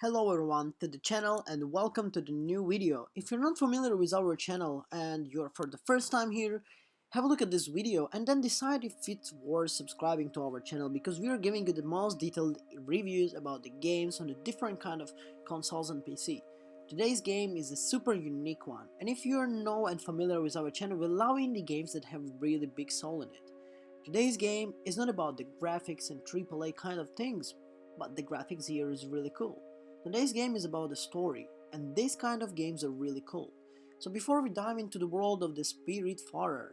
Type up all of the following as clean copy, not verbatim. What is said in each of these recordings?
Hello everyone to the channel and welcome to the new video. If you're not familiar with our channel and you're for the first time here, have a look at this video and then decide if it's worth subscribing to our channel because we are giving you the most detailed reviews about the games on the different kind of consoles and PC. Today's game is a super unique one, and if you're new and familiar with our channel, we're allowing the games that have really big soul in it. Today's game is not about the graphics and AAA kind of things, but the graphics here is really cool. Today's game is about the story, and these kind of games are really cool. So before we dive into the world of the Spiritfarer,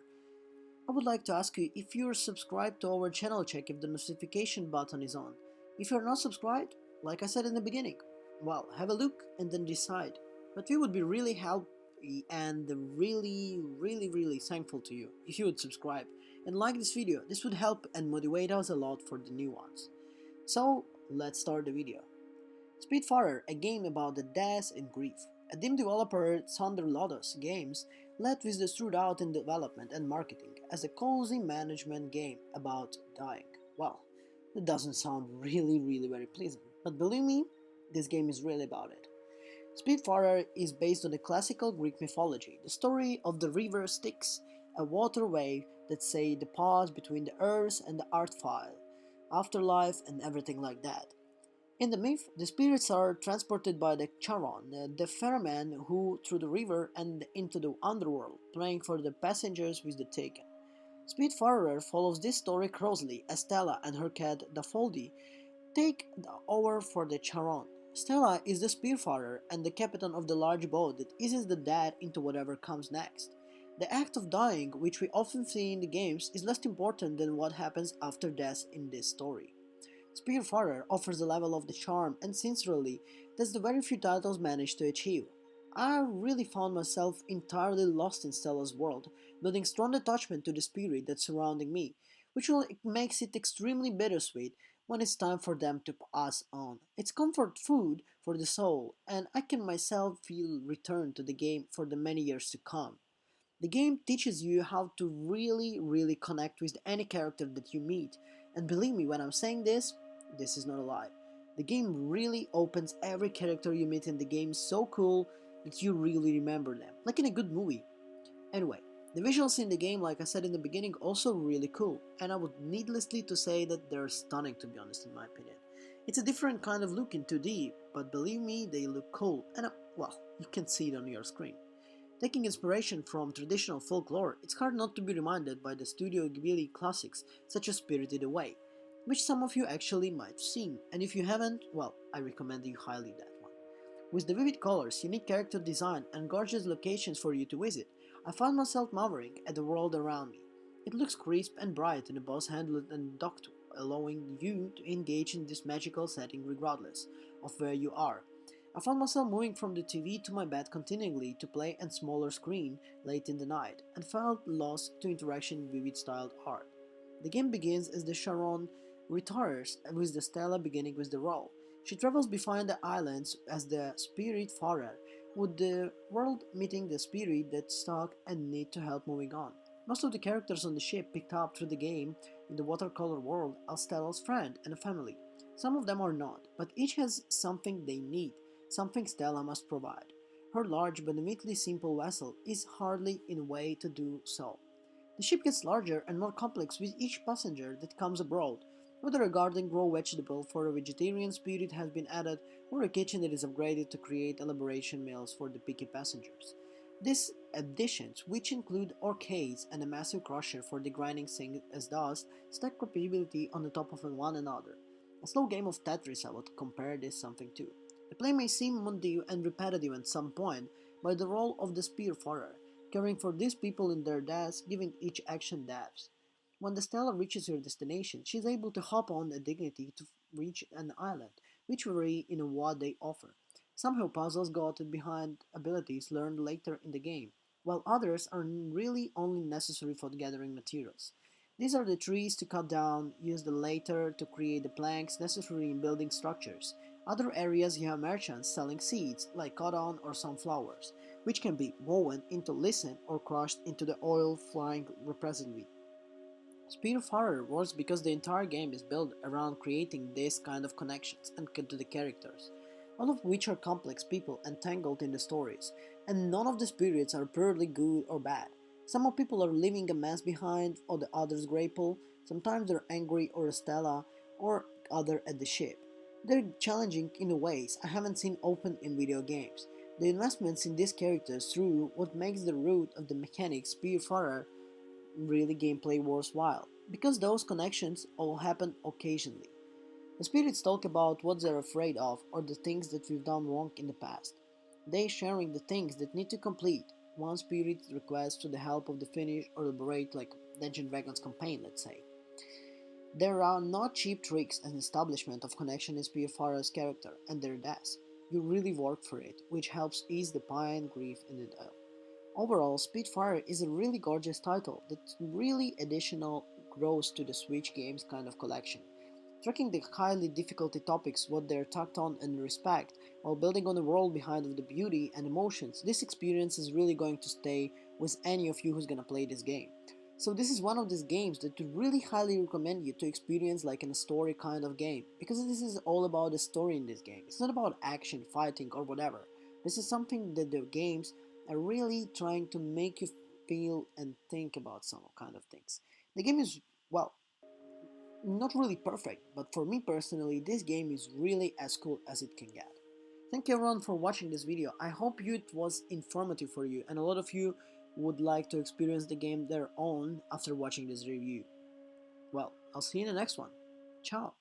I would like to ask you if you're subscribed to our channel, check if the notification button is on. If you're not subscribed, like I said in the beginning, well, have a look and then decide. But we would be really happy and really thankful to you if you would subscribe and like this video. This would help and motivate us a lot for the new ones. So let's start the video. Spiritfarer, a game about the death and grief. A dim developer, Thunder Lotus Games, led with the throughout in development and marketing as a cozy management game about dying. Well, it doesn't sound really very pleasant, but believe me, this game is really about it. Spiritfarer is based on the classical Greek mythology, the story of the river Styx, a waterway that say the pause between the earth and the earthfile, afterlife and everything like that. In the myth, the spirits are transported by the Charon, the ferryman who through the river and into the underworld, praying for the passengers with the taken. Spiritfarer follows this story closely as Stella and her cat Dafoldi take over for the Charon. Stella is the Spiritfarer and the captain of the large boat that eases the dead into whatever comes next. The act of dying, which we often see in the games, is less important than what happens after death in this story. Spiritfarer offers a level of the charm and sincerely that the very few titles manage to achieve. I really found myself entirely lost in Stella's world, building strong attachment to the spirit that's surrounding me, which makes it extremely bittersweet when it's time for them to pass on. It's comfort food for the soul, and I can myself feel return to the game for the many years to come. The game teaches you how to really connect with any character that you meet, and believe me when I'm saying this is not a lie. The game really opens every character you meet in the game so cool that you really remember them, like in a good movie. Anyway, the visuals in the game, like I said in the beginning, also really cool, and I would needlessly to say that they're stunning, to be honest, in my opinion. It's a different kind of look in 2D, but believe me, they look cool, and well, you can see it on your screen. Taking inspiration from traditional folklore, it's hard not to be reminded by the Studio Ghibli classics such as Spirited Away, which some of you actually might have seen, and if you haven't, well, I recommend you highly that one. With the vivid colors, unique character design, and gorgeous locations for you to visit, I found myself marveling at the world around me. It looks crisp and bright in a boss handled and docked, allowing you to engage in this magical setting regardless of where you are. I found myself moving from the TV to my bed continually to play on smaller screen late in the night, and felt lost to interaction with vivid styled art. The game begins as the Sharon retires, with the Stella beginning with the role. She travels behind the islands as the Spiritfarer, with the world meeting the spirit that's stuck and need to help moving on. Most of the characters on the ship picked up through the game in the watercolor world are Stella's friend and family. Some of them are not, but each has something they need, something Stella must provide. Her large but admittedly simple vessel is hardly in a way to do so. The ship gets larger and more complex with each passenger that comes aboard, whether a garden grow vegetable for a vegetarian spirit has been added or a kitchen that is upgraded to create elaboration meals for the picky passengers. These additions, which include arcades and a massive crusher for the grinding things as dust, stack capability on the top of one another. A slow game of Tetris I would compare this something to. The play may seem mundane and repetitive at some point, by the role of the Spiritfarer, caring for these people in their deaths, giving each action depth. When the Stella reaches her destination, she is able to hop on a dignity to reach an island, which vary in what they offer. Somehow puzzles got behind abilities learned later in the game, while others are really only necessary for gathering materials. These are the trees to cut down, use the later to create the planks necessary in building structures. Other areas you have merchants selling seeds, like cotton or sunflowers, which can be woven into listen or crushed into the oil flying representative. Spiritfarer works because the entire game is built around creating this kind of connections and to the characters. all of which are complex people entangled in the stories, and none of the spirits are purely good or bad. Some of people are leaving a mess behind, or the others grateful. Sometimes they're angry or a Stella, or other at the ship. They're challenging in ways I haven't seen open in video games. The investments in these characters through what makes the root of the mechanics Spiritfarer really gameplay worthwhile, because those connections all happen occasionally. The spirits talk about what they're afraid of or the things that we've done wrong in the past. They sharing the things that need to complete. One spirit requests to the help of the finish or liberate like Dungeon Dragons campaign, let's say. There are not cheap tricks and establishment of connection in Spiritfarer's character and their deaths. You really work for it, which helps ease the pain, grief, and the doubt. Overall, Spitfire is a really gorgeous title that really additional grows to the Switch games kind of collection. Tracking the highly difficulty topics what they're tacked on and respect, while building on the world behind of the beauty and emotions, this experience is really going to stay with any of you who's gonna play this game. So this is one of these games that to really highly recommend you to experience like in a story kind of game, because this is all about the story in this game. It's not about action, fighting or whatever. This is something that the games are really trying to make you feel and think about some kind of things. The game is, well, not really perfect, but for me personally, this game is really as cool as it can get. Thank you everyone for watching this video. I hope it was informative for you and a lot of you would like to experience the game their own after watching this review. Well, I'll see you in the next one. Ciao!